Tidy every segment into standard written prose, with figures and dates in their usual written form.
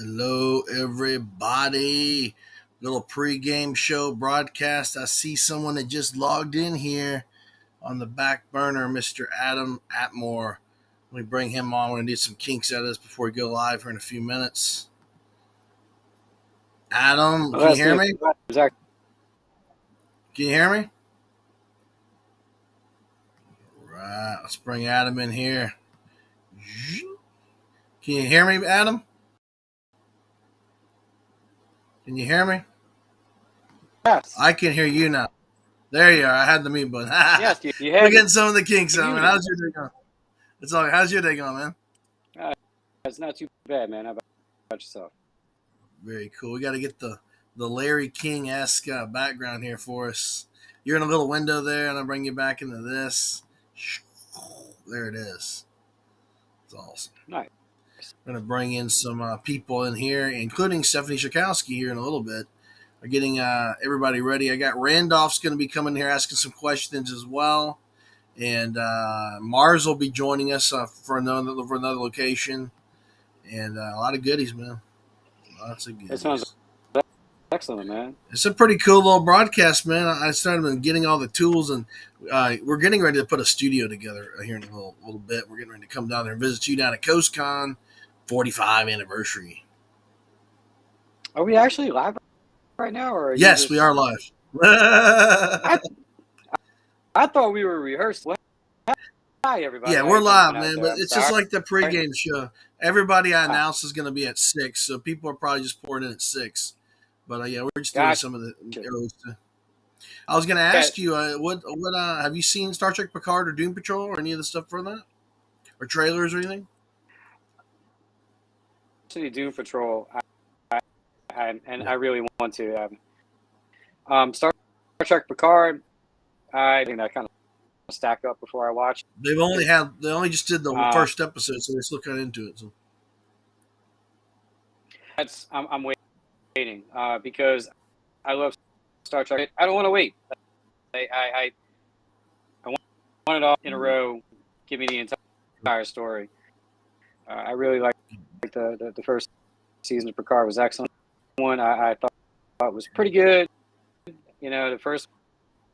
Hello, everybody. Little pregame show broadcast. I see someone that just logged in here on the back burner, Mr. Adam Atmore. Let me bring him on. We're going to do some kinks out of this before we go live here in a few minutes. Adam, can you hear me? Can you hear me? All right, let's bring Adam in here. Can you hear me, Adam? Can you hear me? Yes. I can hear you now. There you are. I had the mute button. Yes, you had We're getting some of the kinks out, man. muted. How's your day going? It's all. How's your day going, man? It's not too bad, man. How about yourself? Very cool. We got to get the Larry King-esque background here for us. You're in a little window there, and I'll bring you back into this. There it is. It's awesome. Nice. We're going to bring in some people in here, including Stephanie Czajkowski here in a little bit. We're getting everybody ready. I got Randolph's going to be coming here asking some questions as well. And Mars will be joining us for another location. And a lot of goodies, man. Lots of goodies. That sounds excellent, man. It's a pretty cool little broadcast, man. I started getting all the tools, and we're getting ready to put a studio together here in a little bit. We're getting ready to come down there and visit you down at CoastCon 45 anniversary. Are we actually live right now? Or yes, we are live. I thought we were rehearsed. Hi, everybody. Yeah, we're live, man, but it's just like the pregame show. Everybody I announced is going to be at 6, so people are probably just pouring in at 6. But yeah, we're just doing some of the early stuff. I was going to ask you, what have you seen Star Trek Picard or Doom Patrol or any of the stuff for that, or trailers or anything? Actually, Doom Patrol, I really want to. Star Trek Picard, I think that kind of stack up before I watch. They only just did the first episode, so they're still kind of into it. So I'm waiting because I love Star Trek. I don't want to wait. I want it all in a row. Give me the entire story. I really like the first season of Picard was excellent. One I thought was pretty good. You know, the first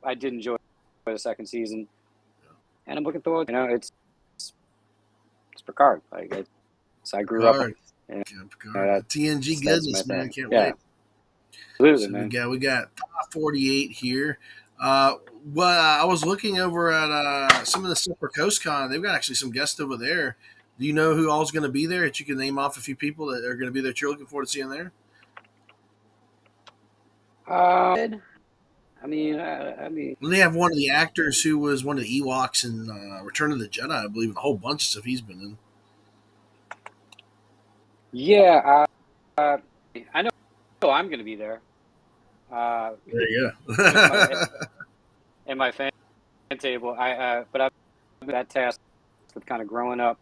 I did enjoy the second season, and I'm looking forward. You know, it's Picard. I grew up. Yeah, TNG goodness, man. Can't wait. Absolutely, so we got 48 here. Well, I was looking over at some of the stuff for CoastCon. They've got actually some guests over there. Do you know who all's going to be there? That you can name off a few people that are going to be there that you're looking forward to seeing there. I mean, well, they have one of the actors who was one of the Ewoks in Return of the Jedi, I believe, and a whole bunch of stuff he's been in. Yeah, I know I'm going to be there. There you go. in my fan table, but I've been that task with kind of growing up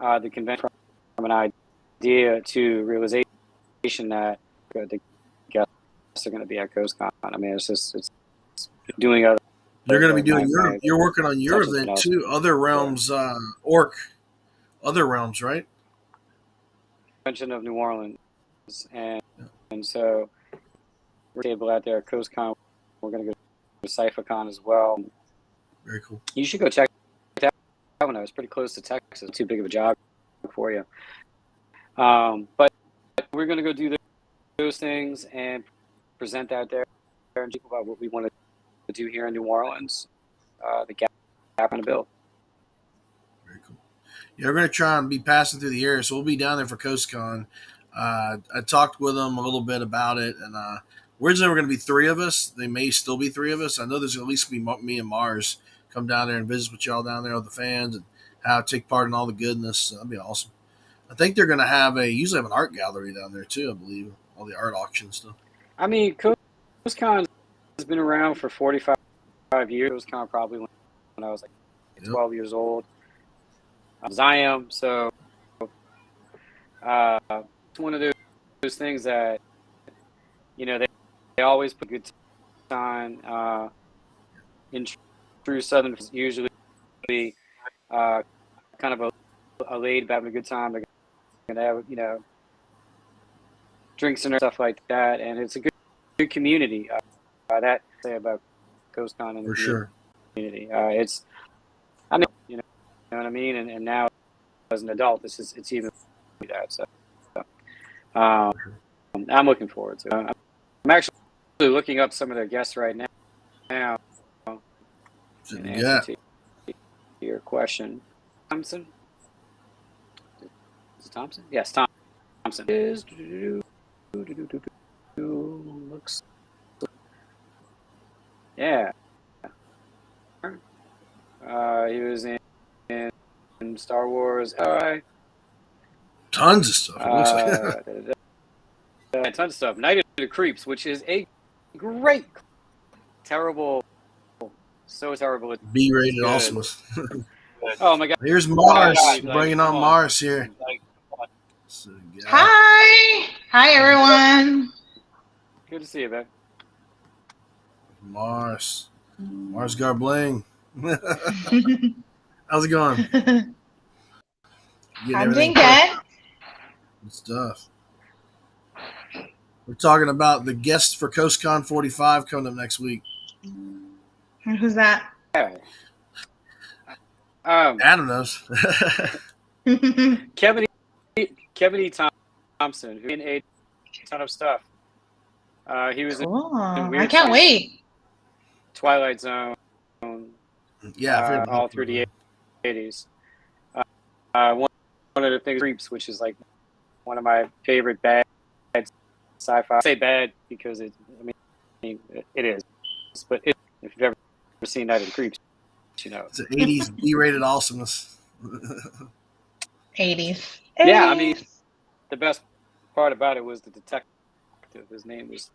the convention from an idea to realization that the guests are going to be at CoastCon. I mean, it's doing other. You're going to be doing you're working on your event too. Other Realms, Other Realms, right? Convention of New Orleans, and so we're table out there at CoastCon. We're going to go to CypherCon as well. Very cool. You should go check that one out. It's pretty close to Texas. Too big of a jog for you. But we're going to go do those things and present out there and talk about what we want to do here in New Orleans. The gap on the bill. Very cool. Yeah, we're going to try and be passing through the area, so we'll be down there for CoastCon. I talked with them a little bit about it, and originally we're going to be 3 of us. They may still be 3 of us. I know there's at least be me and Mars. come down there and visit with y'all down there with the fans and how take part in all the goodness. That'd be awesome. I think they're going to usually have an art gallery down there too, I believe, all the art auction stuff. I mean, CoastCon has been around for 45 years. CoastCon probably when I was like 12 years old. As I am, so it's one of those things that, they always put good time in true Southern, usually kind of a laid back, a good time. They're going to have, drinks and stuff like that, and it's a good community. That I say about CoastCon and the community. You know what I mean? And now as an adult, it's even that. So I'm looking forward to it. I'm actually looking up some of their guests right now. In answer to your question, Thompson. Is it Thompson? Yes, Thompson. Looks. Yeah. He was in Star Wars. Tons of stuff. Tons of stuff. Night of the Creeps, which is a great, terrible, so terrible. B-rated awesomeness. Oh my God! Here's Mars. Bringing on Mars here. Hi, everyone. Good to see you, man. Mars Garbling. How's it going? I'm doing good. Good stuff. We're talking about the guests for CoastCon 45 coming up next week. Who's that? Adam knows. Kevin E. Thompson, who made a ton of stuff. He was cool. in Weird I can't wait. Twilight Zone. Yeah, all through the 80s. One of the things, Creeps, which is like one of my favorite bad sci-fi. I say bad because it is, but if you've ever seen Night of the Creeps, it's an 80s B-rated awesomeness. 80s. Yeah, I mean, the best part about it was the detective. His name was.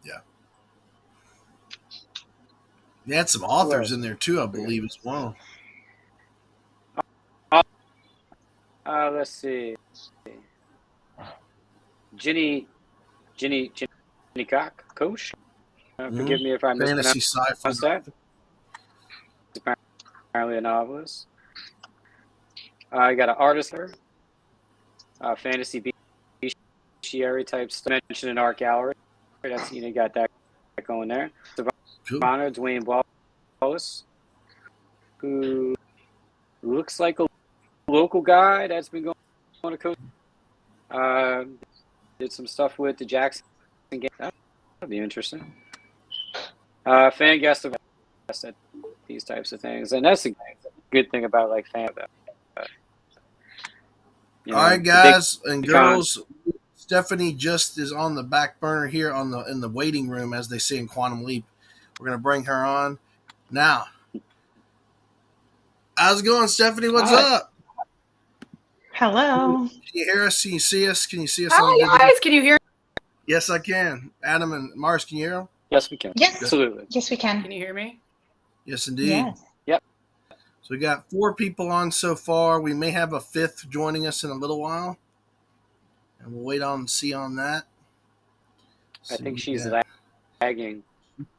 Yeah. They had some authors in there too, I believe, as well. Let's see. Ginny Koch. Forgive me if I fantasy mispronounced that. Apparently a novelist. I got an artist here. Fantasy bestiary type stuff. Mentioned in art gallery. That's got that going there. Savannah Dwayne Wallace, who looks like a local guy that's been going to coach. Did some stuff with the Jackson game. That'd be interesting. Fan guest of these types of things, and that's a good thing about like fan. All right, guys and girls. Stephanie just is on the back burner here in the waiting room, as they say in Quantum Leap. We're gonna bring her on now. How's it going, Stephanie? What's up? Hello. Can you hear us? Can you see us? Can you see us? Hi, guys. Can you hear? Yes, I can. Adam and Mars, can you hear them? Yes, we can. Yes, absolutely. Yes, we can. Can you hear me? Yes, indeed. Yes. Yep. So we got 4 people on so far. We may have a 5th joining us in a little while, and we'll wait on and see on that. I think she's lagging.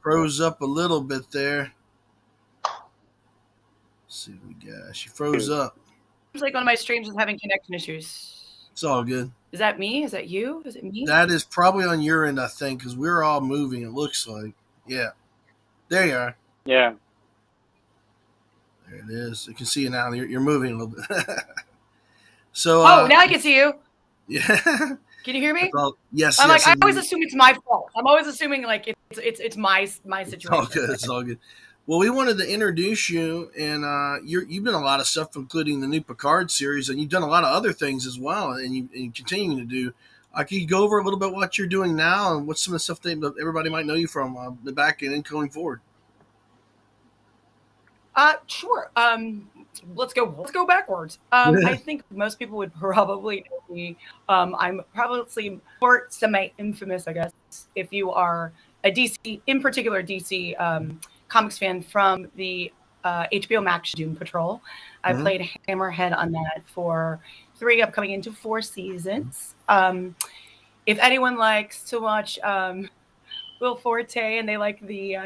Froze up a little bit there. Let's see what we got. She froze up. Seems like one of my streams is having connection issues. It's all good. Is that me? Is that you? Is it me? That is probably on your end, I think, because we're all moving, it looks like. Yeah. There you are. Yeah. There it is. You can see you now. You're moving a little bit. So. Now I can see you. Yeah. Can you hear me? Yes. I'm yes, I always assume it's my fault. I'm always assuming like it's my situation. It's all good. It's all good. Well, we wanted to introduce you, and you've done a lot of stuff, including the new Picard series, and you've done a lot of other things as well, and you're continuing to do. Can you go over a little bit what you're doing now, and what's some of the stuff that everybody might know you from the back end and going forward? Sure. Let's go backwards. I think most people would probably know me. I'm probably more semi-infamous, I guess, if you are a DC, in particular DC comics fan from the HBO Max Doom Patrol. I Mhm. played Hammerhead on that for 3 upcoming into 4 seasons. If anyone likes to watch Will Forte and they like the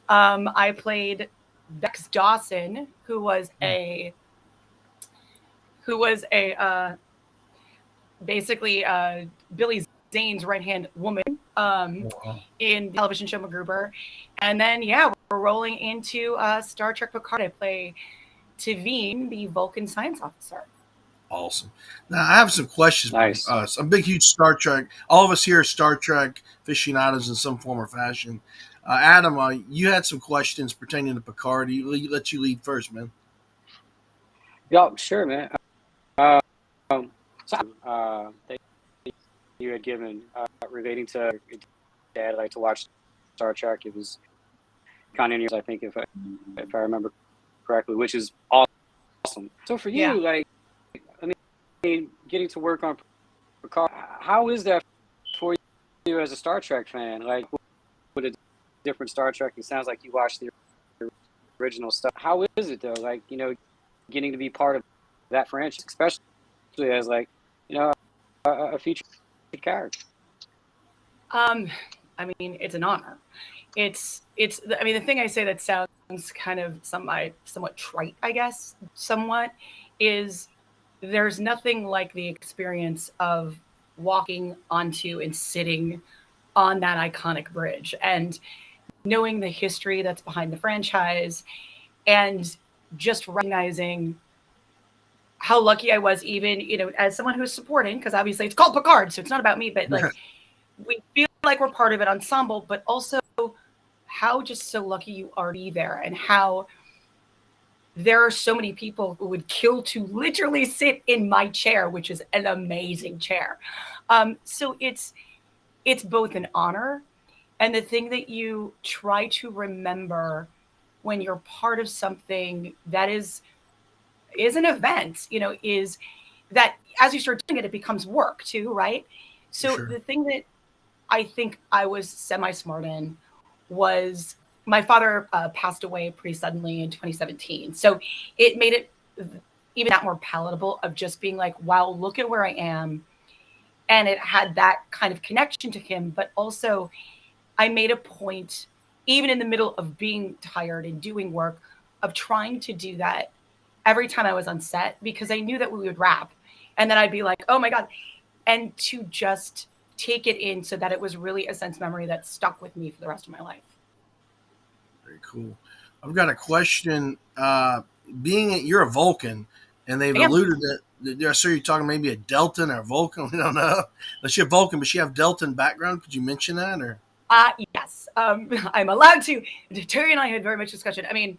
I played Bex Dawson, who was a basically Billy Zane's right hand woman Wow. in the television show MacGruber. And then yeah, we're rolling into Star Trek Picard. I play Tavine, the Vulcan science officer. Awesome. Now I have some questions. Nice. I'm big, huge Star Trek. All of us here are Star Trek aficionados in some form or fashion. Adam, you had some questions pertaining to Picard. Let you lead first, man. Yeah, sure, man. That you had given relating to your dad like to watch Star Trek. It was kind of years, I think, if I remember correctly, which is awesome. So for you, Yeah. like, I mean, getting to work on Picard, how is that for you as a Star Trek fan? Like, with a different Star Trek, it sounds like you watched the original stuff. How is it though? Like, getting to be part of that franchise, especially as like, a featured character. I mean, it's an honor. I mean, the thing I say that sounds kind of somewhat trite, I guess, somewhat, is there's nothing like the experience of walking onto and sitting on that iconic bridge and knowing the history that's behind the franchise and just recognizing how lucky I was, even, as someone who's supporting, because obviously it's called Picard, so it's not about me, but like we feel like we're part of an ensemble, but also how just so lucky you are to be there, and how there are so many people who would kill to literally sit in my chair, which is an amazing chair. So it's both an honor, and the thing that you try to remember when you're part of something that is an event, is that as you start doing it, it becomes work too, right? So Sure. the thing that I think I was semi-smart in was my father passed away pretty suddenly in 2017. So it made it even that more palatable of just being like, wow, look at where I am. And it had that kind of connection to him. But also I made a point, even in the middle of being tired and doing work, of trying to do that every time I was on set, because I knew that we would wrap. And then I'd be like, oh my God. And to just take it in so that it was really a sense memory that stuck with me for the rest of my life. Very cool. I've got a question. You're a Vulcan, and they've I am. alluded that I saw you talking maybe a Deltan or a Vulcan. We don't know. Does she have Vulcan, but she have Deltan background? Could you mention that? Or Yes. I'm allowed to. Terry and I had very much discussion. I mean,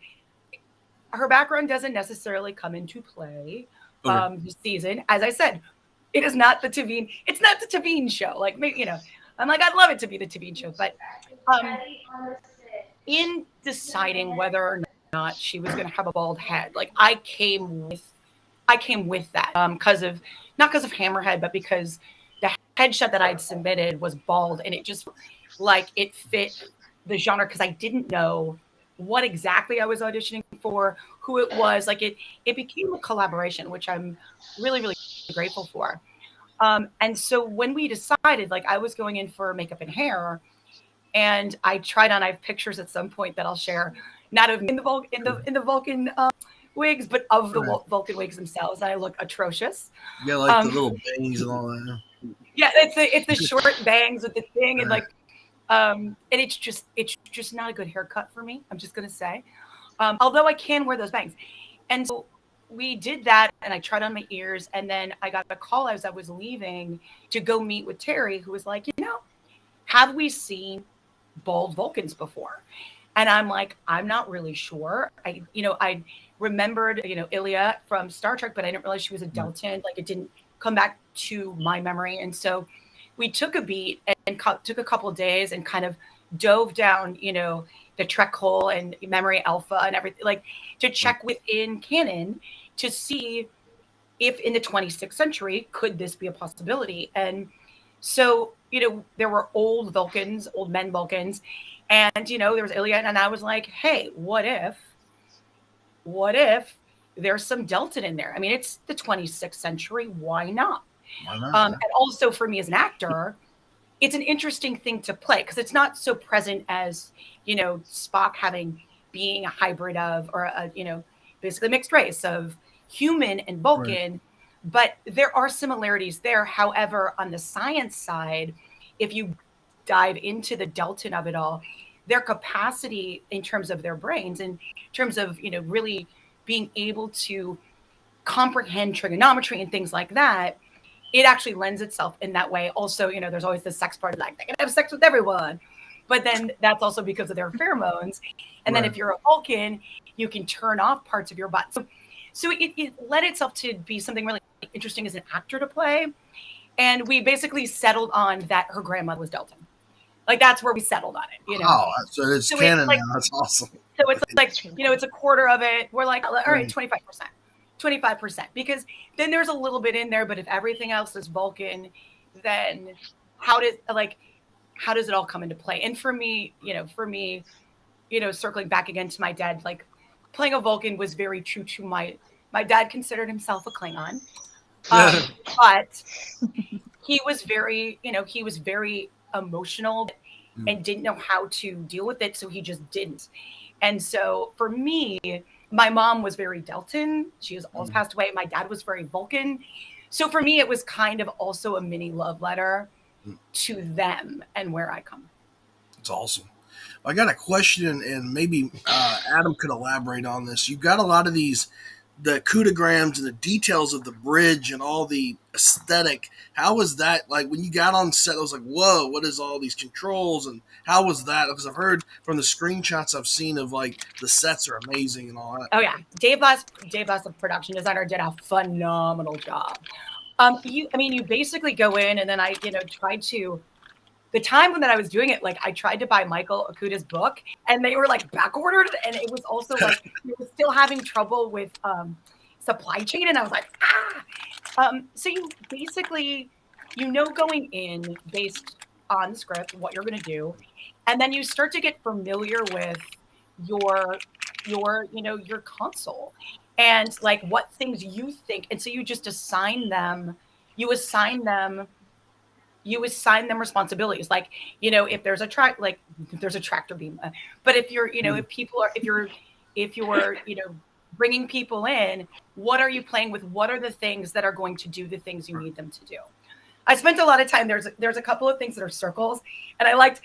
her background doesn't necessarily come into play okay. this season. As I said, it is not the Tavine. It's not the Tavine show. Like, I'm like, I'd love it to be the Tavine show, but in deciding whether or not she was going to have a bald head, like I came with that because of not because of Hammerhead, but because the headshot that I'd submitted was bald, and it just like it fit the genre, because I didn't know what exactly I was auditioning for, who it was. Like it became a collaboration, which I'm really, really grateful for. And so when we decided, like I was going in for makeup and hair, and I tried on. I have pictures at some point that I'll share, not of me in the Vulcan wigs, but of the Right. Vulcan wigs themselves. I look atrocious. Yeah, like the Um, little bangs and all that. yeah, it's the short bangs with the thing, and Right. like, and it's just not a good haircut for me. I'm just gonna say, although I can wear those bangs, and so we did that, and I tried on my ears, and then I got a call as I was leaving to go meet with Terry, who was like, have we seen bald Vulcans before? And I'm like, I'm not really sure. I remembered, Ilya from Star Trek, but I didn't realize she was a Deltan. Like it didn't come back to my memory. And so we took a beat and took a couple of days and kind of dove down, the Trek hole and Memory Alpha and everything, like to check within canon to see if in the 26th century could this be a possibility. And so, there were old Vulcans, old men Vulcans, and there was Iliad, and I was like, hey, what if there's some Delta in there? I mean, it's the 26th century. Why not? And also for me as an actor, it's an interesting thing to play because it's not so present as, Spock being a hybrid of, or basically a mixed race of human and Vulcan. Right. But there are similarities there. However, on the science side, if you dive into the Delta of it all, their capacity in terms of their brains, in terms of, really being able to comprehend trigonometry and things like that, it actually lends itself in that way. Also, there's always the sex part, like they can have sex with everyone, but then that's also because of their pheromones. And then if you're a Vulcan, you can turn off parts of your body. So it led itself to be something really interesting as an actor to play. And we basically settled on that her grandmother was Delta. Like that's where we settled on it, Oh, so it's canon now. That's awesome. So it's like, it's a quarter of it. We're like, all right, 25%, because then there's a little bit in there. But if everything else is Vulcan, then how does it all come into play? And for me, circling back again to my dad, like playing a Vulcan was very true to my dad considered himself a Klingon. But he was very emotional and didn't know how to deal with it. So he just didn't. And so for me, my mom was very Deltan. She has almost passed away. My dad was very Vulcan. So for me, it was kind of also a mini love letter to them and where I come. It's awesome. I got a question, and maybe Adam could elaborate on this. You've got a lot of the cudograms and the details of the bridge and all the aesthetic. How was that? Like when you got on set, I was like, whoa, what is all these controls? And how was that? Because I've heard from the screenshots I've seen of like the sets are amazing and all that. Oh yeah. Dave Boss, the production designer, did a phenomenal job. You basically go in and then I, tried to, the time when I was doing it, like I tried to buy Michael Okuda's book and they were like back ordered. And it was also like, we were still having trouble with supply chain. And I was like, so you basically, going in based on the script, what you're going to do. And then you start to get familiar with your console and like what things you think. And so you just assign them responsibilities. Like, if there's a tractor beam, but if you're, if you're bringing people in, what are you playing with? What are the things that are going to do the things you need them to do? I spent a lot of time, there's a couple of things that are circles, and I liked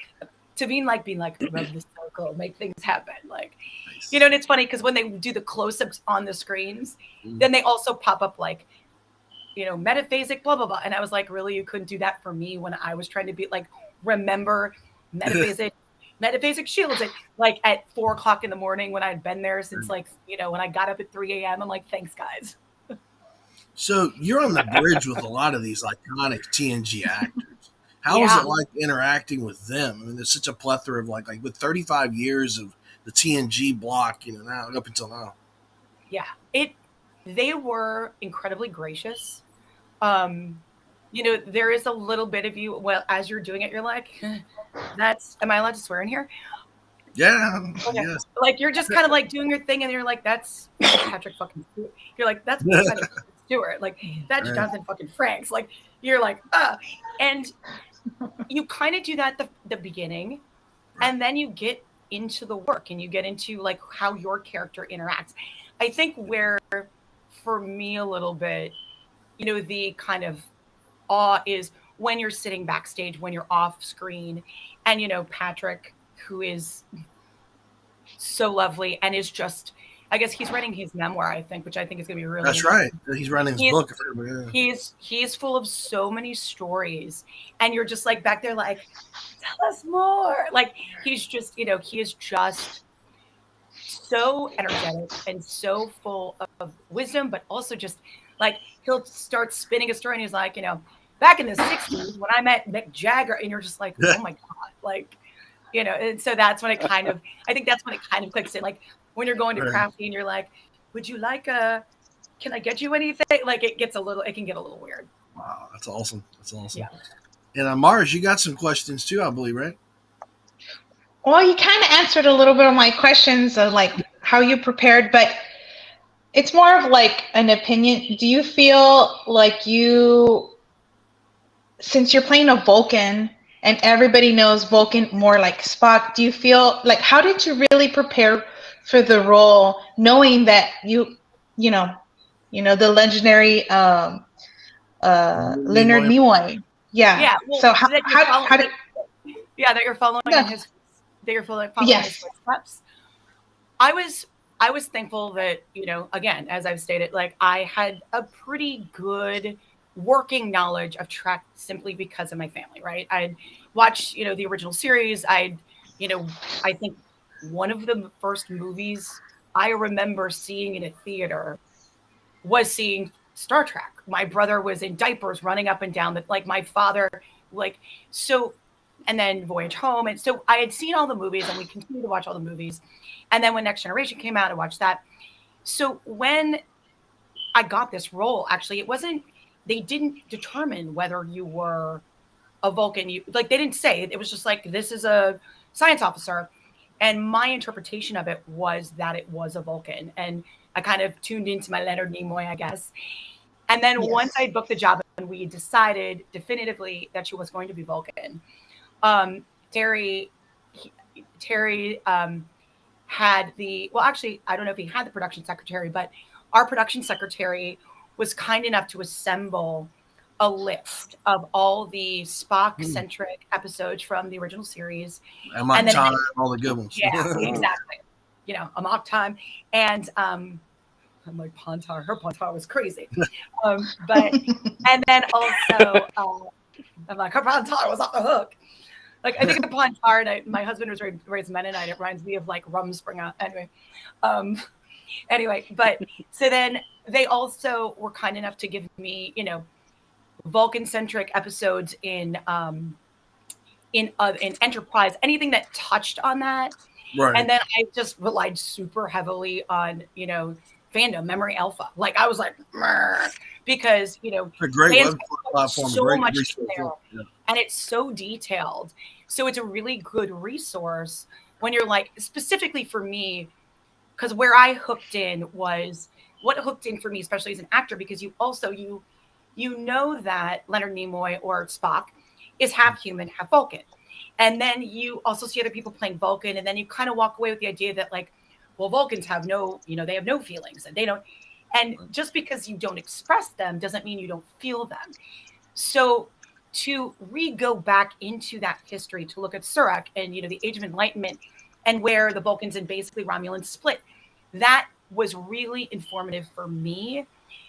to being like, rub the circle, make things happen. Like, nice. And it's funny because when they do the close-ups on the screens, then they also pop up like, metaphasic, blah, blah, blah. And I was like, really, you couldn't do that for me when I was trying to be like, remember metaphasic shields like at 4:00 in the morning when I'd been there since like, when I got up at 3 a.m. I'm like, thanks guys. So you're on the bridge with a lot of these iconic TNG actors. How is it like interacting with them? I mean, there's such a plethora of like with 35 years of the TNG block, now up until now. Yeah, they were incredibly gracious. There is a little bit of you. Well, as you're doing it, you're like, am I allowed to swear in here? Yeah. Okay. Yes. Like you're just kind of like doing your thing, and you're like, that's Patrick fucking Stewart. You're like, that's Patrick Stewart. Like that's Jonathan fucking Frakes. Like you're like, and you kind of do that at the beginning, and then you get into the work and you get into like how your character interacts. I think where for me a little bit, the kind of awe is when you're sitting backstage, when you're off screen, and Patrick, who is so lovely and is just, I guess he's writing his memoir, I think, which I think is going to be really. That's right. He's writing his book. He's full of so many stories, and you're just like back there, like, tell us more. Like he's just, he is just so energetic and so full of wisdom, but also just like he'll start spinning a story, and he's like, back in the 60s when I met Mick Jagger, and you're just like, oh my god, like. And so that's when I think that's when it kind of clicks in. Like when you're going to Crafty and you're like, would you like can I get you anything? Like it can get a little weird. Wow, that's awesome. Yeah. And Mars, you got some questions too, I believe, right? Well, you kind of answered a little bit of my questions of like how you prepared, but it's more of like an opinion. Do you feel like since you're playing a Vulcan and everybody knows Vulcan more like Spock, do you feel like, how did you really prepare for the role, knowing that the legendary Leonard Nimoy? Yeah. Yeah. Well, so how did? Yeah, that you're following his. That you're following his footsteps. I was thankful that, again, as I've stated, like I had a pretty good working knowledge of Trek simply because of my family, right? I'd watched, the original series. I think one of the first movies I remember seeing in a theater was seeing Star Trek. My brother was in diapers running up and down, like my father, and then Voyage Home. And so I had seen all the movies and we continued to watch all the movies. And then when Next Generation came out, I watched that. So when I got this role, actually, they didn't determine whether you were a Vulcan. They didn't say it. It was just like, this is a science officer. And my interpretation of it was that it was a Vulcan. And I kind of tuned into my Leonard Nimoy, I guess. And then once I booked the job and we decided definitively that she was going to be Vulcan, Terry had actually, I don't know if he had the production secretary, but our production secretary was kind enough to assemble a list of all the Spock-centric episodes from the original series. Amok Time, all the good ones. Yeah, exactly. Amok Time. And I'm like, Pontar. Her Pontar was crazy. And then also, I'm like, her Pontar was off the hook. Like, I think of Pontar, and my husband was raised Mennonite. It reminds me of like Rumspringa. Anyway, but so then they also were kind enough to give me, Vulcan-centric episode in Enterprise, anything that touched on that. Right. And then I just relied super heavily on, fandom, Memory Alpha. Like I was like, because, a great web platform, so great much resource. there, and it's so detailed. So it's a really good resource when you're like, specifically for me, because where I hooked in was what hooked in for me, especially as an actor, because you also, you know that Leonard Nimoy or Spock is half human, half Vulcan. And then you also see other people playing Vulcan. And then you kind of walk away with the idea that like, well, Vulcans have they have no feelings and they don't. And just because you don't express them doesn't mean you don't feel them. So to go back into that history, to look at Surak and, the Age of Enlightenment and where the Vulcans and basically Romulans split, that was really informative for me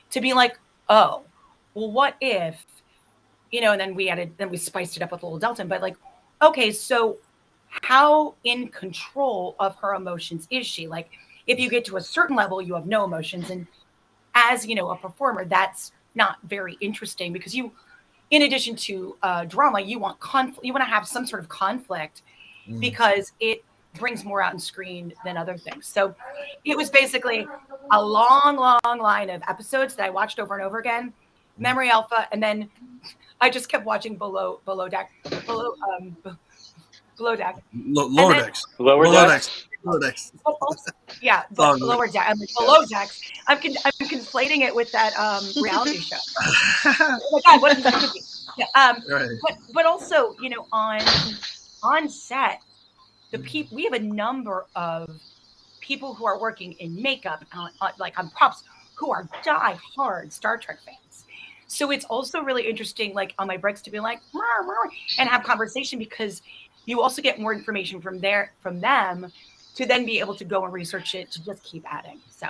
to be like, oh, well, what if, and then we spiced it up with a little Delta, but like, okay, so how in control of her emotions is she? Like, if you get to a certain level, you have no emotions. And as, a performer, that's not very interesting because in addition to drama, you want conflict. You want to have some sort of conflict because it brings more out in screen than other things. So it was basically a long, long line of episodes that I watched over and over again. Memory Alpha, and then I just kept watching Lower Decks. Lower Decks. Yeah, Lower Decks. I'm like, Below Decks. I'm conflating it with that reality show. Oh my God, what is that? Yeah, right. But also, on set, we have a number of people who are working in makeup, like on props, who are die-hard Star Trek fans. So it's also really interesting, like on my breaks, to be like, and have conversation, because you also get more information from them to then be able to go and research it to just keep adding. So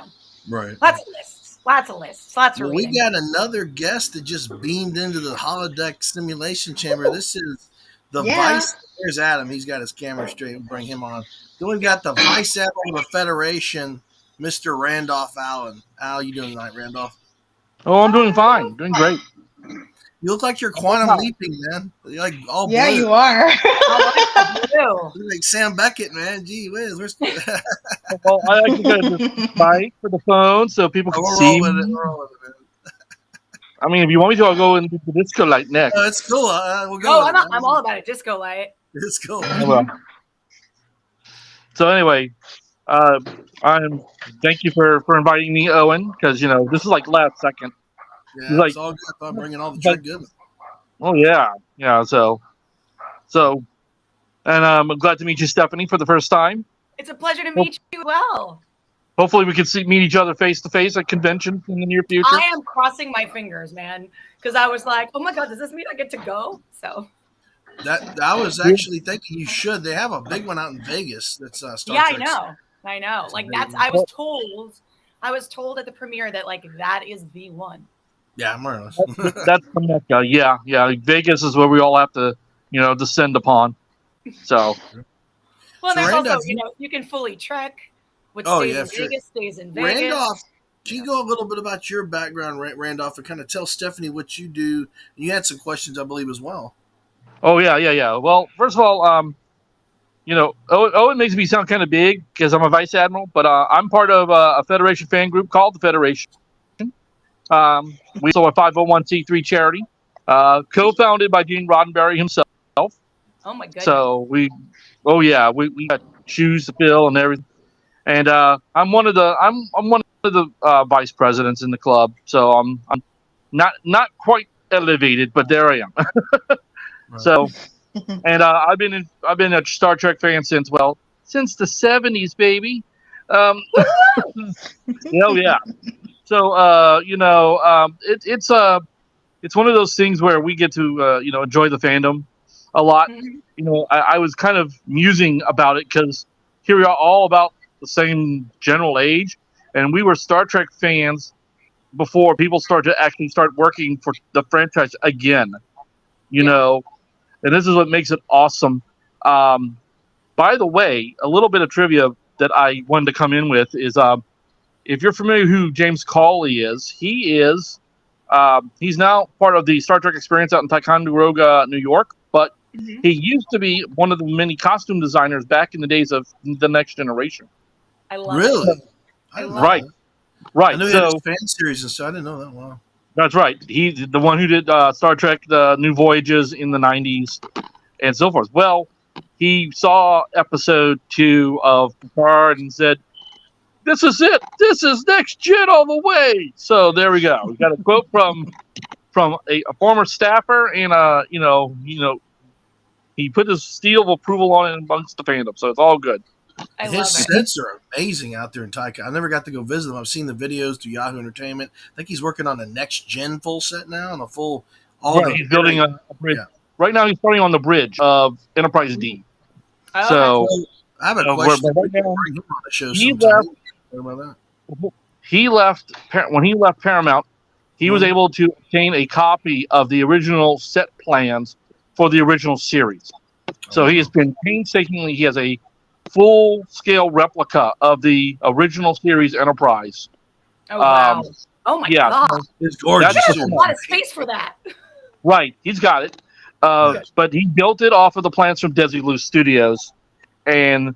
right. Lots of lists, lots of reading. We got another guest that just beamed into the holodeck simulation chamber. This is the Vice. There's Adam. He's got his camera straight. We'll bring him on. Then we've got the Vice Admiral of the Federation, Mr. Randolph Allen. How you doing tonight, Randolph? Oh, I'm doing fine. Doing great. You look like you're quantum leaping, man. You're like all blue. Yeah, you are. Ew. Like Sam Beckett, man. Gee whiz, where's Well, I actually got this mic for the phone so people can we're see rolling me. it. We're rolling it, man. I mean, if you want me to, I'll go into the disco light next. It's cool. We'll go Oh, with I'm, it, not, man. I'm all about it. Disco light. It's cool. Well, so anyway, thank you for inviting me, Owen, because this is like last second. Yeah, Like, it's all good. I'm bringing all the like, Trek goodness. oh yeah. So, and I'm glad to meet you, Stephanie, for the first time. It's a pleasure to meet you as well. Hopefully, we can meet each other face to face at conventions in the near future. I am crossing my fingers, man, because I was like, oh my God, does this mean I get to go? So. That I was actually thinking you should. They have a big one out in Vegas. That's Star Trek. I know. Like I was told at the premiere that like that is the one. Yeah, more or less. That's the Mecca. Yeah. Vegas is where we all have to, descend upon. So. Well, So there's Randolph, also, you can fully trek. What Oh, stays yeah, in sure. Vegas stays in Vegas. Randolph, can you go a little bit about your background, Randolph, and kind of tell Stephanie what you do? You had some questions, I believe, as well. Oh yeah. Well, first of all, Owen makes me sound kind of big because I'm a vice admiral, but I'm part of a Federation fan group called the Federation. We also a 501c3 charity, co-founded by Gene Roddenberry himself. Oh my goodness. So we got shoes to fill and everything. And I'm one of the vice presidents in the club. So I'm not quite elevated, but there I am. Right. So, and I've been a Star Trek fan since the 70s, baby. Oh yeah. So it's one of those things where we get to enjoy the fandom a lot. Mm-hmm. I was kind of musing about it because here we are all about the same general age, and we were Star Trek fans before people start working for the franchise again. And this is what makes it awesome. By the way, a little bit of trivia that I wanted to come in with is if you're familiar who James Cawley is, he's now part of the Star Trek experience out in Ticonderoga, New York, but he used to be one of the many costume designers back in the days of The Next Generation. I love Really? it. Right. I knew he had his fan series, and so I didn't know that. Wow. That's right. He's the one who did Star Trek: The New Voyages in the 90s and so forth. Well, he saw episode 2 of Picard and said, "This is it. This is next gen all the way." So there we go. We got a quote from a former staffer, and he put his seal of approval on it amongst the fandom. So it's all good. I love His it. sets are amazing out there in Taika. I never got to go visit them. I've seen the videos through Yahoo Entertainment. I think he's working on a next gen full set now and a full He's building a bridge. Yeah. Right now, he's starting on the bridge of Enterprise D. Oh, So I have a question. right now, Bring him on the show he sometime. What about that? he left when he left Paramount. He was able to obtain a copy of the original set plans for the original series. So he has been painstakingly. He has a full-scale replica of the original series Enterprise. Oh wow! Oh my God! It's gorgeous. There's a lot of space for that. Right, he's got it. But he built it off of the plans from Desilu Studios, and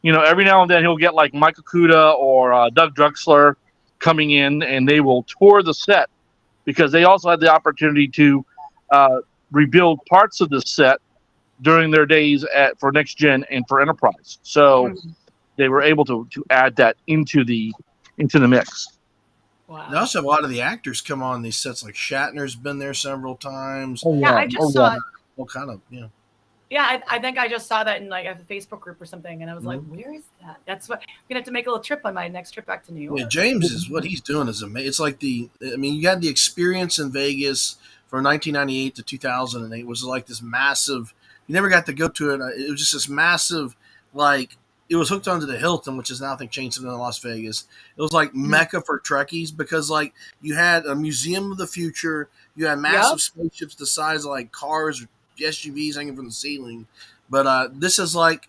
every now and then he'll get like Michael Kuda or Doug Drexler coming in, and they will tour the set because they also had the opportunity to rebuild parts of the set during their days for Next Gen and for Enterprise. So they were able to add that into the mix. Wow. They also have a lot of the actors come on these sets. Like Shatner's been there several times. Oh, Yeah, I just saw. All kind of, Yeah, I think I just saw that in like a Facebook group or something, and I was like, "Where is that?" That's what I'm gonna have to make a little trip on my next trip back to New York. Yeah, James is what he's doing is amazing. It's like you had the experience in Vegas from 1998 to 2008 was like this massive. You never got to go to it. It was just this massive, like it was hooked onto the Hilton, which is now I think changed in Las Vegas. It was like Mecca for Trekkies because like you had a museum of the future, you had massive spaceships the size of like cars or SUVs hanging from the ceiling, but this is like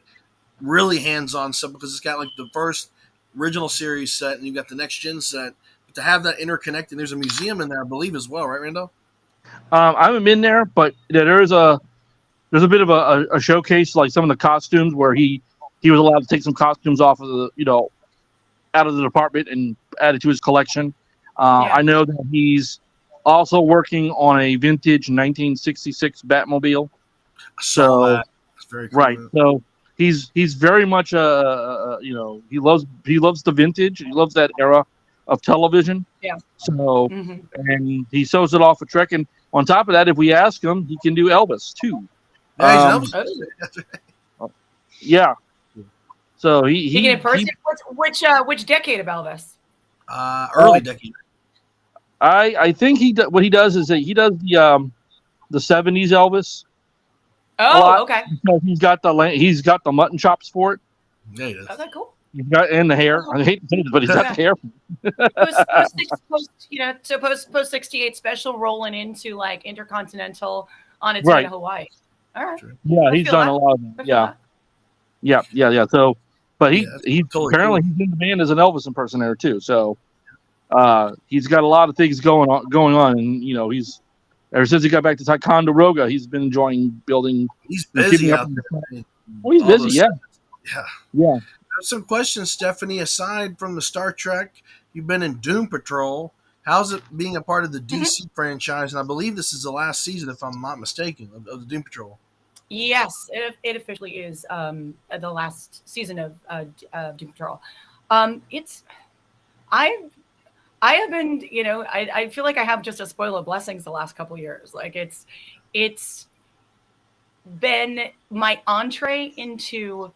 really hands-on stuff because it's got like the first original series set and you got the next gen set. But to have that interconnected, there's a museum in there, I believe, as well, right, Randall? I haven't been there, but there's there's a bit of a showcase, like some of the costumes where he was allowed to take some costumes off of the out of the department and add it to his collection. I know that he's also working on a vintage 1966 Batmobile. I saw that. It's very cool. Right. So he's very much he loves the vintage. He loves that era of television. Yeah. So and he shows it off a Trek, and on top of that, if we ask him, he can do Elvis too. Yeah, he's Elvis. Yeah. So he can impersonate which decade of Elvis? Early decade. I think what he does is that he does the 70s Elvis. Oh, okay. Because he's got the mutton chops for it. Yeah, he does. Okay, cool. He's got and the hair. I hate to say it, but he's got the hair. Post 68 special rolling into like Intercontinental on its way to Hawaii. All right. Yeah, he's done a lot of that. Yeah. So, but he's totally apparently cool. he's in demand as an Elvis impersonator too. So, he's got a lot of things going on, and he's ever since he got back to Ticonderoga, he's been enjoying building. He's busy out there. He's busy. Yeah. I have some questions, Stephanie. Aside from the Star Trek, you've been in Doom Patrol. How's it being a part of the DC franchise? And I believe this is the last season, if I'm not mistaken, of the Doom Patrol. Yes, it officially is the last season of Doom Patrol. I have been, I feel like I have just a spoil of blessings the last couple of years. Like it's been my entree into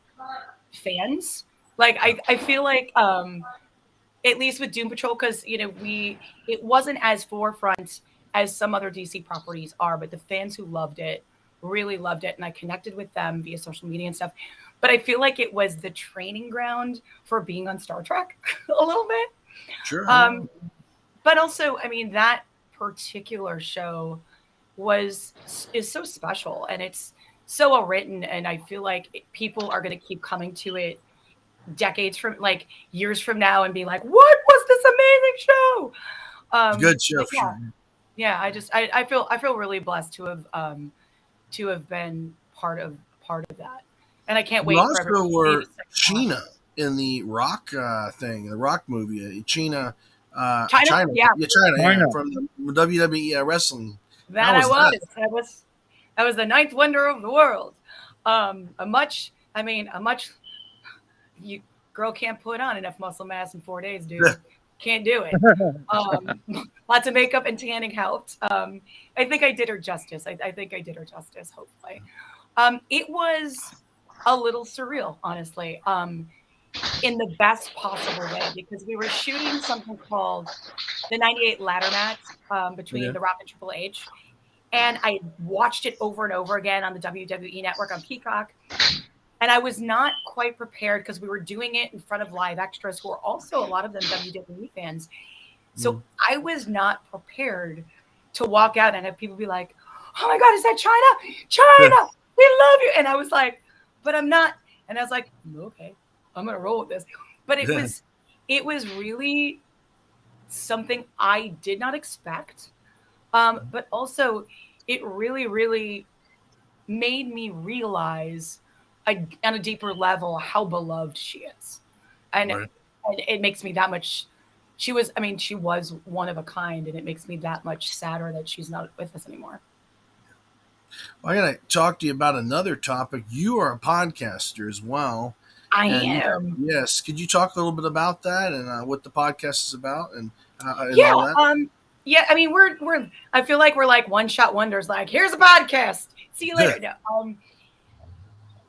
fans. Like I feel like at least with Doom Patrol, because it wasn't as forefront as some other DC properties are, but the fans who loved it really loved it, and I connected with them via social media and stuff. But I feel like it was the training ground for being on Star Trek a little bit. Sure. But also, I mean, that particular show is so special, and it's so well written, and I feel like people are going to keep coming to it years from now and be like, what was this amazing show? Good show. Sure. Yeah. I feel really blessed to have been part of that, and I can't wait. You for also were Chyna in the Rock thing, the Rock movie. Chyna. China from the WWE wrestling. That was the ninth wonder of the world. You girl can't put on enough muscle mass in 4 days, dude. Can't do it. Lots of makeup and tanning helped. I think I did her justice. Hopefully. It was a little surreal, honestly. In the best possible way, because we were shooting something called the 98 ladder match between The Rock and Triple H. And I watched it over and over again on the WWE network on Peacock. And I was not quite prepared because we were doing it in front of live extras who are also a lot of them WWE fans. So I was not prepared to walk out and have people be like, oh my God, is that Chyna? Chyna, we love you. And I was like, but I'm not. And I was like, okay, I'm going to roll with this. But it was really something I did not expect. But also it really, really made me realize on a deeper level how beloved she is. And it makes me that much. She was one of a kind, and it makes me that much sadder that she's not with us anymore. Well, I got to talk to you about another topic. You are a podcaster as well. I am. Yes. Could you talk a little bit about that and what the podcast is about and all that? Yeah. I mean, I feel like we're like one shot wonders. Like, here's a podcast. See you later. No,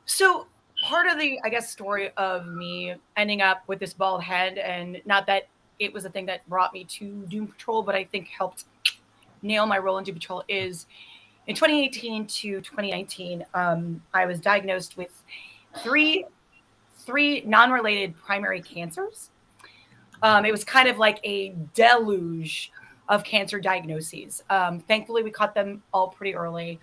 so part of the, I guess, story of me ending up with this bald head, and not that it was a thing that brought me to Doom Patrol, but I think helped nail my role in Doom Patrol, is in 2018 to 2019, I was diagnosed with three non-related primary cancers. It was kind of like a deluge of cancer diagnoses. Thankfully, we caught them all pretty early.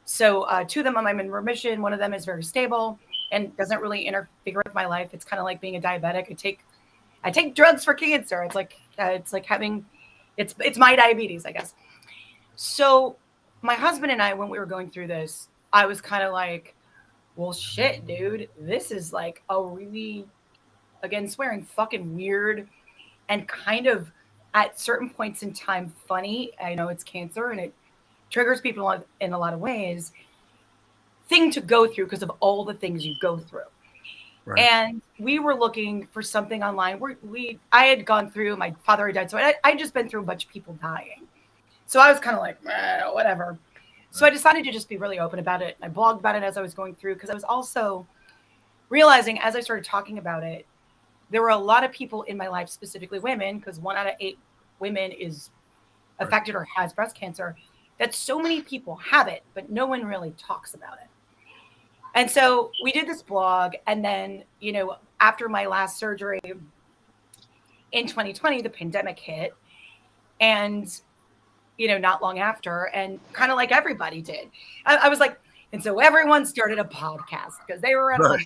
So 2 of them I'm in remission. 1 of them is very stable and doesn't really interfere with my life. It's kind of like being a diabetic. I take drugs for cancer. It's like having, it's my diabetes, I guess. So my husband and I, when we were going through this, I was kind of like, well, shit, dude, this is like a really, again, swearing, fucking weird and kind of at certain points in time funny. I know it's cancer and it triggers people in a lot of ways. Thing to go through because of all the things you go through. Right. And we were looking for something online. I had gone through, my father had died, so I'd just been through a bunch of people dying. So I was kind of like, whatever. So I decided to just be really open about it. I blogged about it as I was going through because I was also realizing as I started talking about it, there were a lot of people in my life, specifically women, because 1 out of 8 women is affected or has breast cancer, that so many people have it, but no one really talks about it. And so we did this blog. And then, after my last surgery in 2020, the pandemic hit. And, not long after, and kind of like everybody did, I was like, and so everyone started a podcast because they were at home.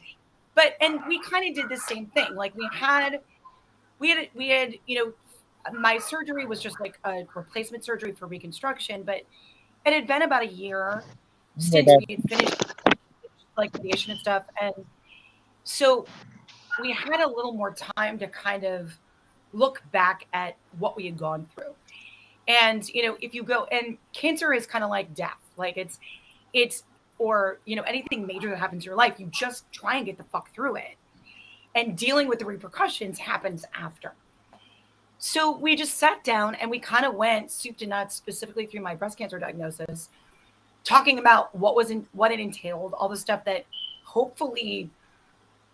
And we kind of did the same thing. Like we had, my surgery was just like a replacement surgery for reconstruction, but it had been about a year since we had finished like radiation and stuff. And so we had a little more time to kind of look back at what we had gone through. And, if you go, and cancer is kind of like death, like it's, or, anything major that happens in your life, you just try and get the fuck through it. And dealing with the repercussions happens after. So we just sat down and we kind of went soup to nuts, specifically through my breast cancer diagnosis, talking about what it entailed, all the stuff that hopefully,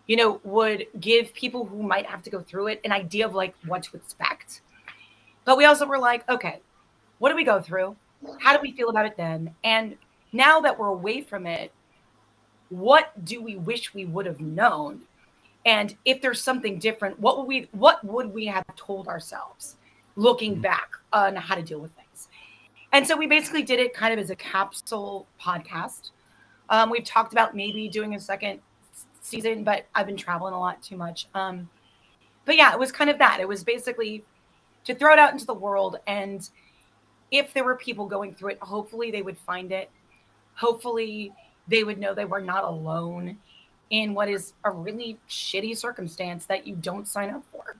would give people who might have to go through it an idea of like what to expect. But we also were like, okay, what do we go through? How do we feel about it then? And now that we're away from it, what do we wish we would have known? And if there's something different, what would we have told ourselves looking back on how to deal with things? And so we basically did it kind of as a capsule podcast. We've talked about maybe doing a second season, but I've been traveling a lot too much. But yeah, it was kind of that. It was basically to throw it out into the world. And if there were people going through it, hopefully they would find it. Hopefully they would know they were not alone in what is a really shitty circumstance that you don't sign up for,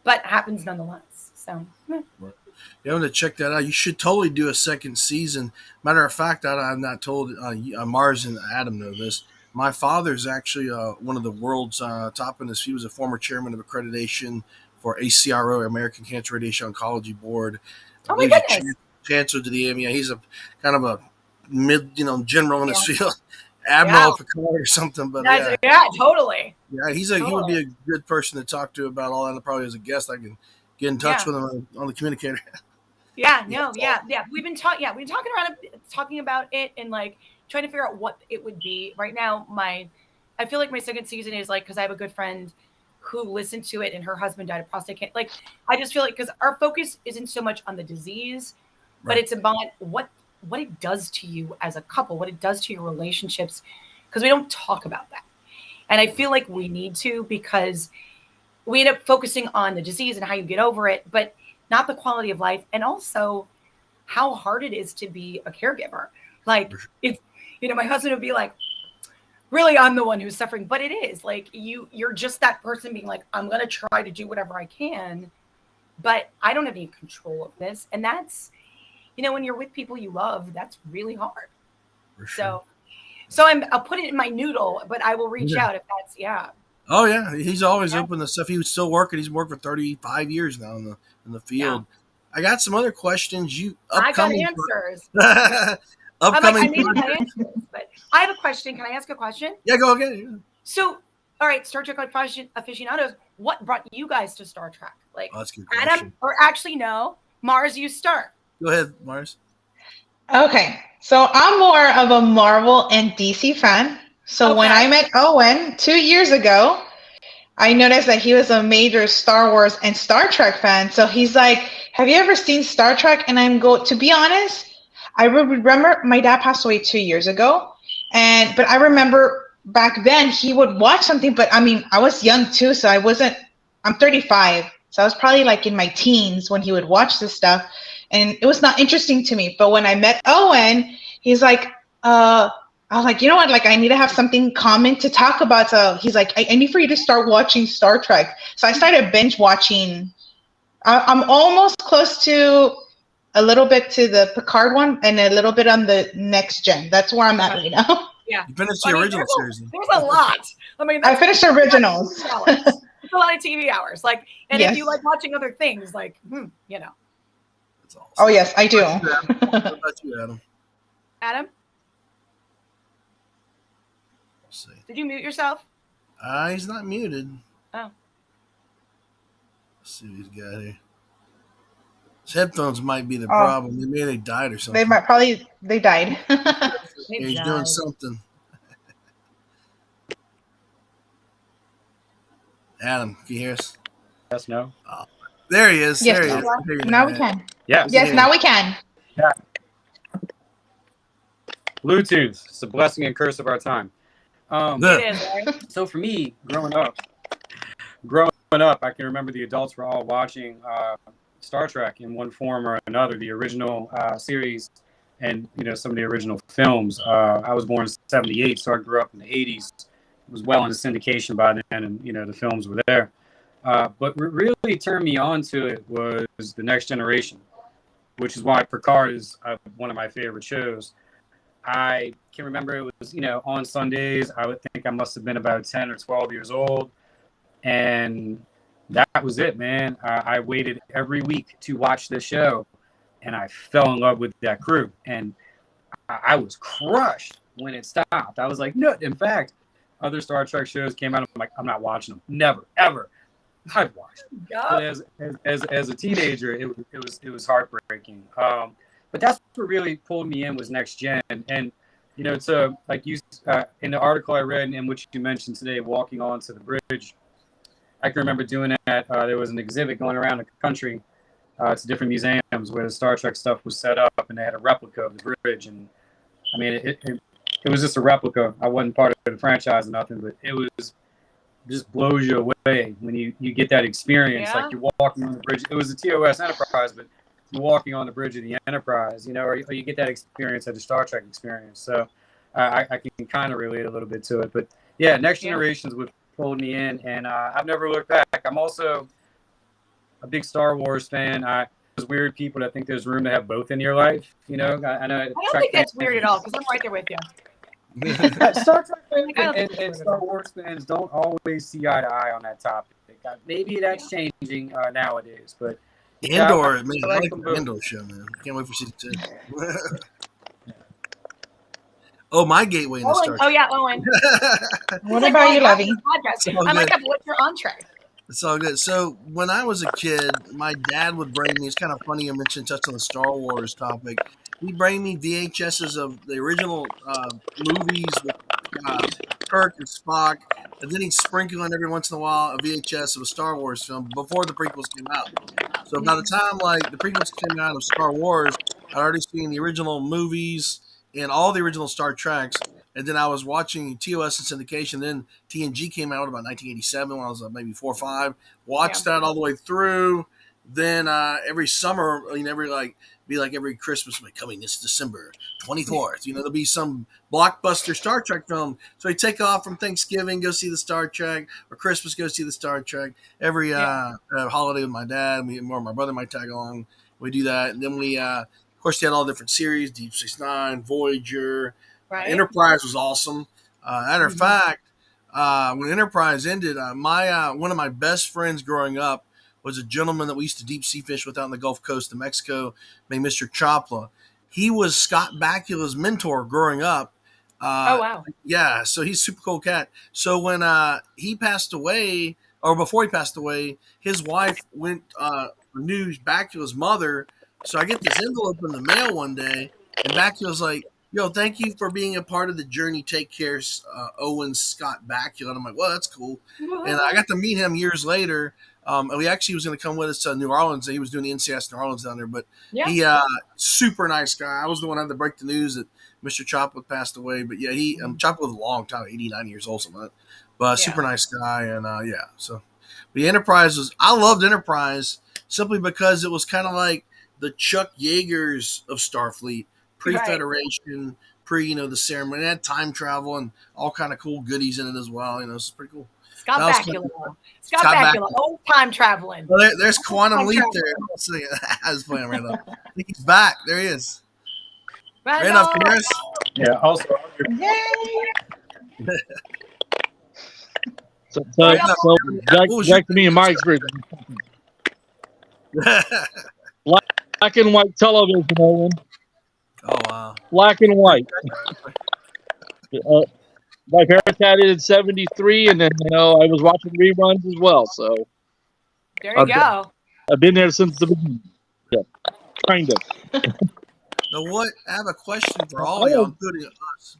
but happens nonetheless. So, yeah. You want to check that out. You should totally do a second season. Matter of fact, I'm not told, Mars and Adam know this. My father's actually one of the world's top in this. He was a former chairman of accreditation for ACRO, American Cancer Radiation Oncology Board. Oh my goodness. Chancellor to the AMA. He's a kind of a general in his field. Admiral Picard or something, but yeah, totally. Yeah, he would be a good person to talk to about all that. And probably as a guest, I can get in touch with him on the communicator. Yeah. We've been talking about it and like trying to figure out what it would be. Right now, I feel like my second season is like, because I have a good friend who listened to it and her husband died of prostate cancer. Like, I just feel like because our focus isn't so much on the disease, but it's about what it does to you as a couple, what it does to your relationships, because we don't talk about that. And I feel like we need to, because we end up focusing on the disease and how you get over it, but not the quality of life. And also how hard it is to be a caregiver. Like, it's, my husband would be like, really, I'm the one who's suffering, but it is like, you're just that person being like, I'm going to try to do whatever I can, but I don't have any control of this. And that's, when you're with people you love, that's really hard. Sure. So I'll put it in my noodle, but I will reach out if that's, Oh yeah. He's always open to stuff. He was still working. He's worked for 35 years now in the field. Yeah. I got some other questions. I got answers. Upcoming. I need my answers, but I have a question. Can I ask a question? Yeah, go again. Yeah. So, all right, Star Trek aficionados, what brought you guys to Star Trek? Like, that's a good Adam, question. or actually no, Mars, you start. Go ahead, Mars. Okay, so I'm more of a Marvel and DC fan. So when I met Owen 2 years ago, I noticed that he was a major Star Wars and Star Trek fan. So he's like, have you ever seen Star Trek? And to be honest, I remember my dad passed away 2 years ago. But I remember back then he would watch something, but I mean, I was young too. So I'm 35. So I was probably like in my teens when he would watch this stuff. And it was not interesting to me. But when I met Owen, he's like, I was like, you know what? Like, I need to have something common to talk about. So he's like, I need for you to start watching Star Trek. So I started binge watching. I'm almost close to a little bit to the Picard one and a little bit on the next gen. That's where I'm at right now. Yeah. You finished the original series. There's a lot. I mean, I finished the originals. It's a lot of TV hours. Like, and Yes. if you like watching other things, like, you know. That's awesome. Oh, yes, I do. What about you, Adam? Adam, Let's see. did you mute yourself? He's not muted. Oh. Let's see what he's got here. His headphones might be the problem. Maybe they died or something. They died. Yeah, he's doing something. Adam, can you hear us? Yes, no. There he is. Yes, there he is. now we can. Yes. Yes, now we can. Bluetooth. It's a blessing and curse of our time. It is, right? So for me, growing up, I can remember the adults were all watching Star Trek in one form or another, the original series and, some of the original films. I was born in 78, so I grew up in the 80s. It was well into syndication by then, and, the films were there. But what really turned me on to it was The Next Generation, which is why Picard is one of my favorite shows. I can remember it was, on Sundays. I would think I must have been about 10 or 12 years old. And that was it, man. I waited every week to watch the show, and I fell in love with that crew. And I was crushed when it stopped. I was like, no. In fact, other Star Trek shows came out. I'm like, I'm not watching them. Never, ever. I've watched them. But as a teenager, it was heartbreaking. But that's what really pulled me in was Next Gen. And to like you in the article I read and which you mentioned today, walking onto the bridge. I can remember doing that. There was an exhibit going around the country to different museums where the Star Trek stuff was set up, and they had a replica of the bridge. And I mean, it was just a replica. I wasn't part of the franchise or nothing, but it just blows you away when you get that experience. Yeah. Like you're walking on the bridge. It was a TOS Enterprise, but you're walking on the bridge of the Enterprise, or you get that experience of the Star Trek experience. So I can kind of relate a little bit to it. But yeah, Next Generation's what pulled me in, and I've never looked back. I'm also a big Star Wars fan. There's weird people that think there's room to have both in your life. I know. I don't think that's weird at all because I'm right there with you. Star Trek fans and Star Wars fans don't always see eye to eye on that topic. Maybe that's changing nowadays, but Andor, I like the Andor show, man. I can't wait for season 2. Oh, my gateway into Star Trek. Oh yeah, Owen. What about you, Lovey? I'm like, what's your entree? It's all good. So when I was a kid, my dad would bring me. It's kind of funny you mentioned touch on the Star Wars topic. He'd bring me VHSs of the original movies with Kirk and Spock, and then he'd sprinkle in every once in a while a VHS of a Star Wars film before the prequels came out. So by the time the prequels came out of Star Wars, I'd already seen the original movies and all the original Star Treks. And then I was watching TOS and syndication. Then TNG came out about 1987 when I was maybe 4 or 5. Watched that all the way through. Then every summer, every Christmas, coming this December 24th, there'll be some blockbuster Star Trek film. So I take off from Thanksgiving, go see the Star Trek, or Christmas, go see the Star Trek. Every holiday with my dad, my brother might tag along. We do that. And then we, of course, they had all different series, Deep Space Nine, Voyager. Right. Enterprise was awesome. Matter of fact, when Enterprise ended, one of my best friends growing up was a gentleman that we used to deep sea fish with out on the Gulf Coast of Mexico named Mr. Chopla. He was Scott Bakula's mentor growing up. Oh, wow. Yeah, so he's a super cool cat. So when he passed away, or before he passed away, his wife knew Bakula's mother. So I get this envelope in the mail one day, and Bakula's like, yo, thank you for being a part of the journey. Take care, Owen Scott Bakula. And I'm like, well, that's cool. And I got to meet him years later. He actually was going to come with us to New Orleans. He was doing the NCS New Orleans down there. But he super nice guy. I was the one that had to break the news that Mr. Chopwood passed away. But yeah, Chopwood was a long time, 89 years old, something like that. But super nice guy. And so the Enterprise I loved Enterprise simply because it was kind of like the Chuck Yeagers of Starfleet. Pre-Federation, the ceremony. It had time travel and all kind of cool goodies in it as well. It's pretty cool. Scott That was Bakula. Scott Bakula. Old time traveling. Well, there's Quantum Leap there. I was playing Randolph. I think he's back. There he is. Randolph Harris. Yeah. Also, Yay! So back to me and my experience. Black and white television, Owen. Oh, wow. Black and white. My parents had it in '73, and then I was watching reruns as well. So there you go. I've been there since the beginning. Yeah, kind of. Now, I have a question for all of y'all, including us.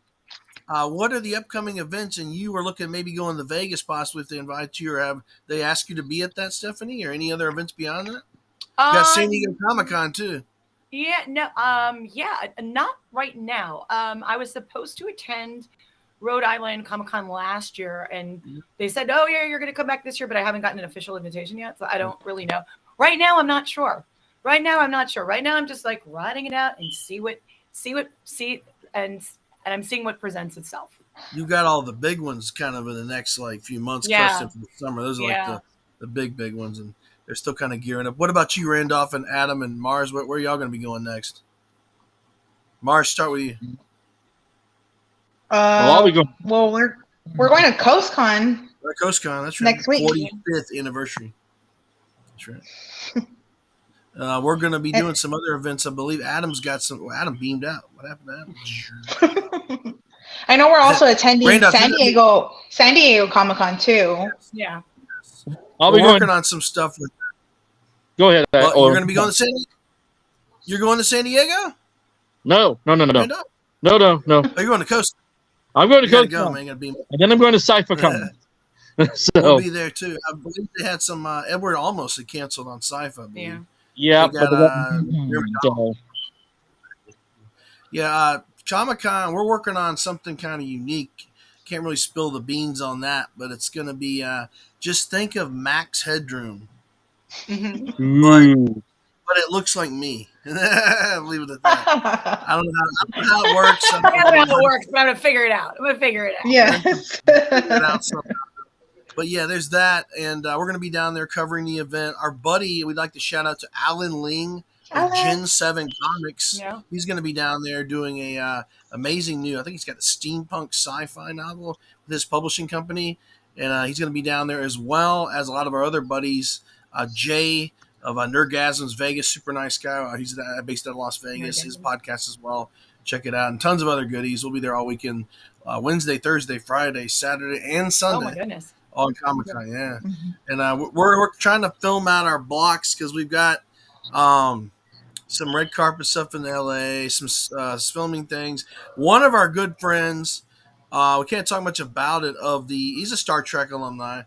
What are the upcoming events? And you were looking at maybe going to Vegas possibly if they invite you, or have they asked you to be at that, Stephanie, or any other events beyond that? You got San Diego Comic-Con too. Yeah, no, not right now. I was supposed to attend Rhode Island Comic-Con last year, and they said, "Oh, yeah, you're going to come back this year," but I haven't gotten an official invitation yet, so I don't really know. Right now, I'm not sure. Right now, I'm just like riding it out and and I'm seeing what presents itself. You got all the big ones kind of in the next few months, Yeah. for the summer. Those are the big ones, and they're still kind of gearing up. What about you, Randolph and Adam and Mars? Where are y'all going to be going next? Mars, start with you. I'll be going. Well, we're going to CoastCon. CoastCon, that's right. Next week. 45th anniversary. That's right. We're going to be doing some other events. I believe Adam's got some. Adam beamed out. What happened to Adam? I know we're also attending Randolph, San Diego Comic-Con too. Yeah. I'll We're be working going. on some stuff with. Go ahead. Well, you're going to be going to San Diego? You're going to San Diego? No. Randolph? No. Oh, you're going to Coast. I'm going to You gotta go, go, man. You gotta be. and then I'm going to Sci-Fi So We'll be there too. I believe they had some. Edward almost had canceled on Sci-Fi. I believe. Yeah. yeah, They got, so, Comic-Con, we're working on something kind of unique. Can't really spill the beans on that, but it's going to be just think of Max Headroom, ooh. but it looks like me. Leave it at that. I don't know how it works. I don't know how it works, but I'm going to figure it out. Yes. Figure it out somehow. But yeah, there's that, and we're going to be down there covering the event. Our buddy, we'd like to shout out to Alan Ling of Gen 7 Comics. Yeah. He's going to be down there doing a amazing new, I think he's got a steampunk sci-fi novel with his publishing company, and he's going to be down there as well as a lot of our other buddies. Jay of Nerdgasms Vegas, super nice guy. He's based out of Las Vegas. His podcast as well. Check it out, and tons of other goodies. We'll be there all weekend, Wednesday, Thursday, Friday, Saturday, and Sunday. Oh my goodness. On Comic-Con, yeah. And we're trying to film out our blocks because we've got some red carpet stuff in LA, some filming things. One of our good friends, we can't talk much about it, he's a Star Trek alumni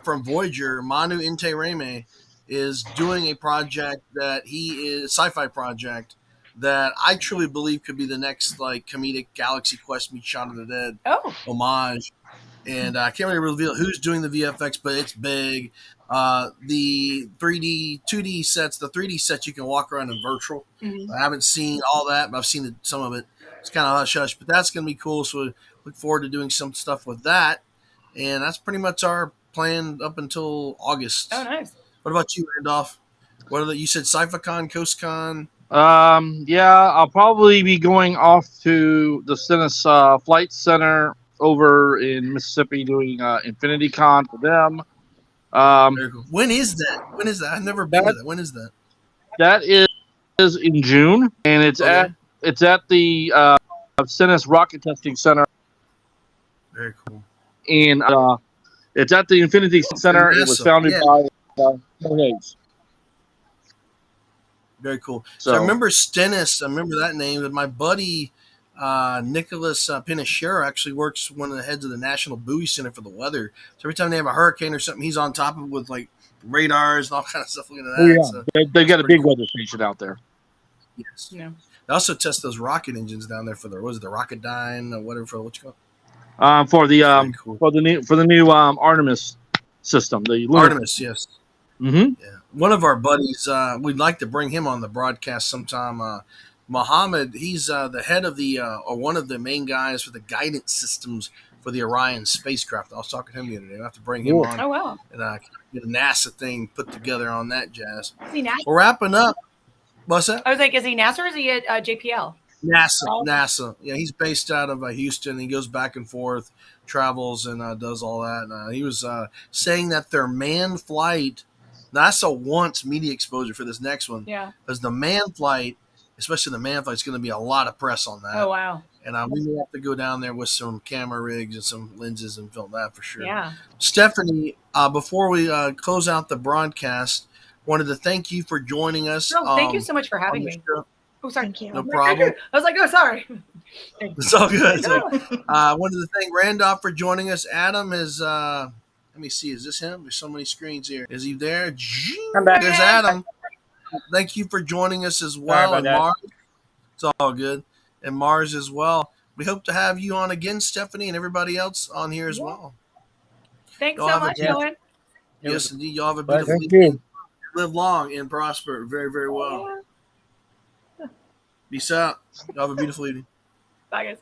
from Voyager, Manu Inte-Reme, is doing a project that sci-fi project that I truly believe could be the next comedic Galaxy Quest meets Shaun of the Dead homage. And I can't really reveal who's doing the VFX, but it's big. The 3D, 2D sets, the 3D sets you can walk around in virtual. I haven't seen all that, but I've seen some of it. It's kind of hush-hush, but that's going to be cool. So we look forward to doing some stuff with that. And that's pretty much our plan up until August. Oh, nice. What about you, Randolph? You said Sci-Fi-Con, CoastCon? Yeah, I'll probably be going off to the Stennis Flight Center over in Mississippi doing Infinity Con for them. Very cool. When is that? I've never been to that. When is that? That is in June, and it's at the Stennis Rocket Testing Center. Very cool. And it's at the Infinity Center. It was founded by Bill Gates. Very cool. So I remember Stennis. I remember that name. But my buddy Nicholas Pinachero actually works one of the heads of the National Buoy Center for the weather. So every time they have a hurricane or something, he's on top of it with radars and all kind of stuff looking at that. Oh, yeah. So they've got a big weather station out there. Yes. Yeah. They also test those rocket engines down there for the Rocketdyne or whatever, what you call it? For the cool. for the new Artemis system, the lunar. Artemis, yes. Mm-hmm. Yeah. One of our buddies, we'd like to bring him on the broadcast sometime. Mohammed, he's the head of the or one of the main guys for the guidance systems for the Orion spacecraft. I was talking to him the other day. I have to bring him Cool. on Oh wow. and get a NASA thing put together on that jazz. Is he NASA? We're wrapping up. What's that? I was like, is he NASA or is he at JPL? NASA. Yeah, he's based out of Houston. He goes back and forth, travels, and does all that. He was saying that their manned flight, NASA wants media exposure for this next one. Yeah. Because the manned flight, especially the manned flight, is going to be a lot of press on that. Oh wow. And we may have to go down there with some camera rigs and some lenses and film that for sure. Yeah. Stephanie, before we close out the broadcast, wanted to thank you for joining us. No, thank you so much for having me. Show. Oh, sorry. Thank you. No problem. I was like, oh, sorry. It's all good. Wanted to thank Randolph for joining us. Adam is, let me see, is this him? There's so many screens here. Is he there? I'm back. There's Adam. Thank you for joining us as well. Sorry And about Mars, it's all good. And Mars as well. We hope to have you on again, Stephanie, and everybody else on here as well. Thanks Y'all so have a much, good- Owen. Yes, indeed. Y'all have a Well, beautiful thank evening. you. Live long and prosper very, very well. Peace out. Y'all have a beautiful evening. Bye, guys.